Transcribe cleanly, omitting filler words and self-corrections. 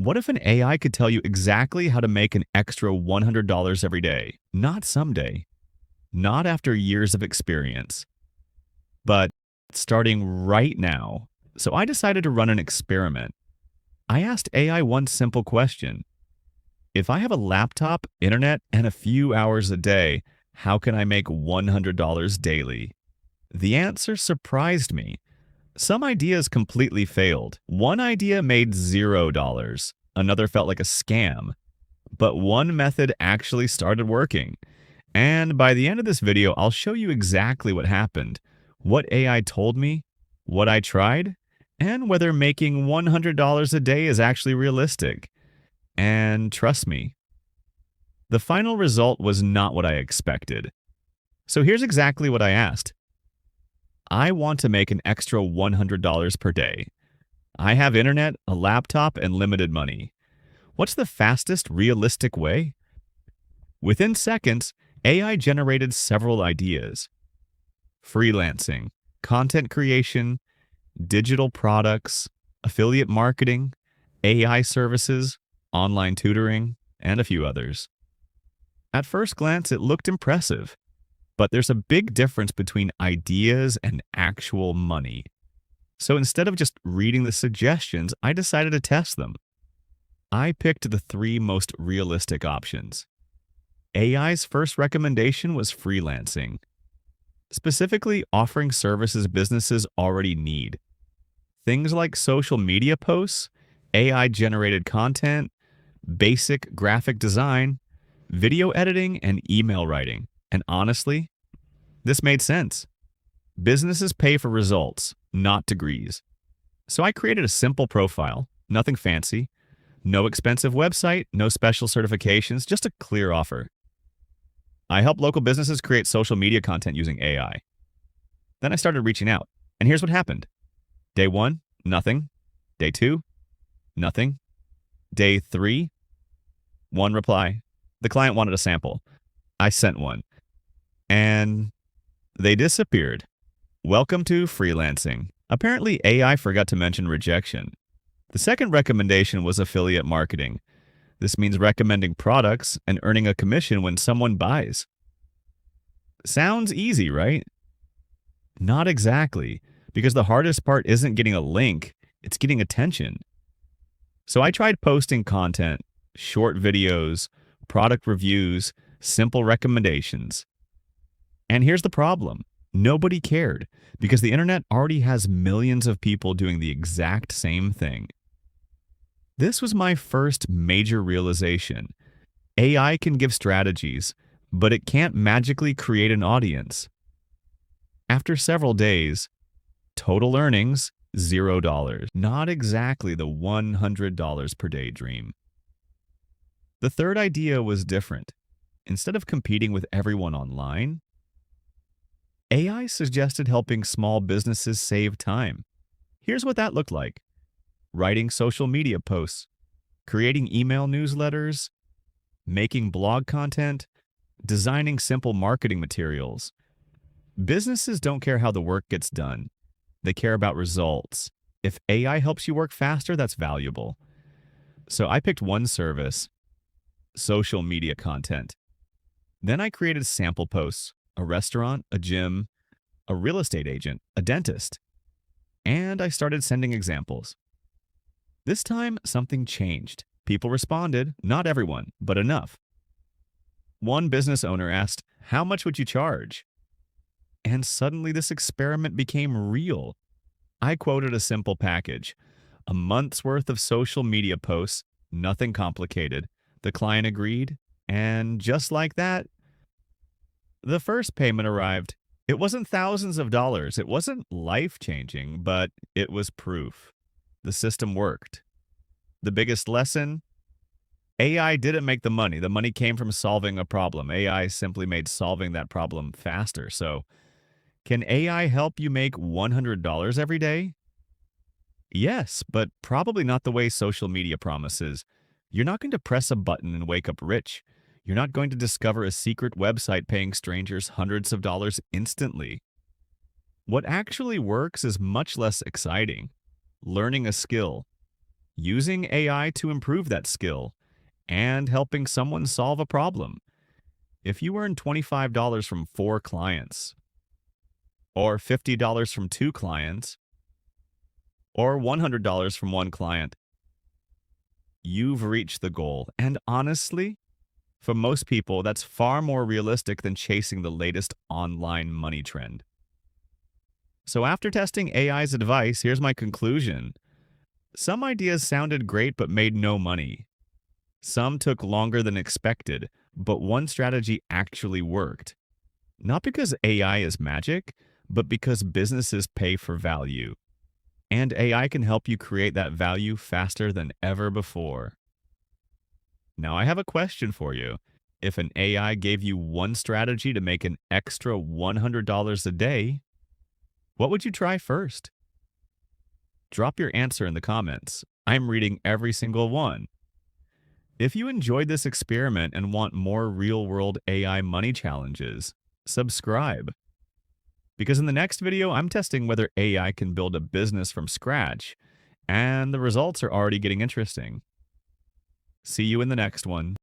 What if an AI could tell you exactly how to make an extra $100 every day? Not someday, not after years of experience, but starting right now. So I decided to run an experiment. I asked AI one simple question. If I have a laptop, internet, and a few hours a day, how can I make $100 daily? The answer surprised me. Some ideas completely failed. One idea made $0. Another felt like a scam. But one method actually started working. And by the end of this video, I'll show you exactly what happened, what AI told me, what I tried, and whether making $100 a day is actually realistic. And trust me, the final result was not what I expected. So here's exactly what I asked. I want to make an extra $100 per day. I have internet, a laptop, and limited money. What's the fastest, realistic way? Within seconds, AI generated several ideas. Freelancing, content creation, digital products, affiliate marketing, AI services, online tutoring, and a few others. At first glance, it looked impressive. But there's a big difference between ideas and actual money. So instead of just reading the suggestions, I decided to test them. I picked the three most realistic options. AI's first recommendation was freelancing, specifically offering services businesses already need. Things like social media posts, AI-generated content, basic graphic design, video editing, and email writing. And honestly, this made sense. Businesses pay for results, not degrees. So I created a simple profile, nothing fancy, no expensive website, no special certifications, just a clear offer. I help local businesses create social media content using AI. Then I started reaching out, and here's what happened. Day 1, nothing. Day 2, nothing. Day 3, one reply. The client wanted a sample. I sent one. And they disappeared. Welcome to freelancing. Apparently, AI forgot to mention rejection. The second recommendation was affiliate marketing. This means recommending products and earning a commission when someone buys. Sounds easy, right? Not exactly, because the hardest part isn't getting a link, it's getting attention. So I tried posting content, short videos, product reviews, simple recommendations. And here's the problem. Nobody cared because the internet already has millions of people doing the exact same thing. This was my first major realization. AI can give strategies, but it can't magically create an audience. After several days, total earnings, $0. Not exactly the $100 per day dream. The third idea was different. Instead of competing with everyone online, AI suggested helping small businesses save time. Here's what that looked like. Writing social media posts, creating email newsletters, making blog content, designing simple marketing materials. Businesses don't care how the work gets done. They care about results. If AI helps you work faster, that's valuable. So I picked one service, social media content. Then I created sample posts, a restaurant, a gym, a real estate agent, a dentist. And I started sending examples. This time, something changed. People responded, not everyone, but enough. One business owner asked, "How much would you charge?" And suddenly this experiment became real. I quoted a simple package, a month's worth of social media posts, nothing complicated. The client agreed, and just like that, the first payment arrived. It wasn't thousands of dollars. It wasn't life-changing, but it was proof. The system worked. The biggest lesson? AI didn't make the money. The money came from solving a problem. AI simply made solving that problem faster. So, can AI help you make $100 every day? Yes, but probably not the way social media promises. You're not going to press a button and wake up rich. You're not going to discover a secret website paying strangers hundreds of dollars instantly. What actually works is much less exciting. Learning a skill, using AI to improve that skill, and helping someone solve a problem. If you earn $25 from 4 clients, or $50 from 2 clients, or $100 from 1 client, you've reached the goal. And honestly, for most people, that's far more realistic than chasing the latest online money trend. So after testing AI's advice, here's my conclusion. Some ideas sounded great but made no money. Some took longer than expected, but one strategy actually worked. Not because AI is magic, but because businesses pay for value. And AI can help you create that value faster than ever before. Now, I have a question for you. If an AI gave you one strategy to make an extra $100 a day, what would you try first? Drop your answer in the comments. I'm reading every single one. If you enjoyed this experiment and want more real-world AI money challenges, subscribe. Because in the next video, I'm testing whether AI can build a business from scratch, and the results are already getting interesting. See you in the next one.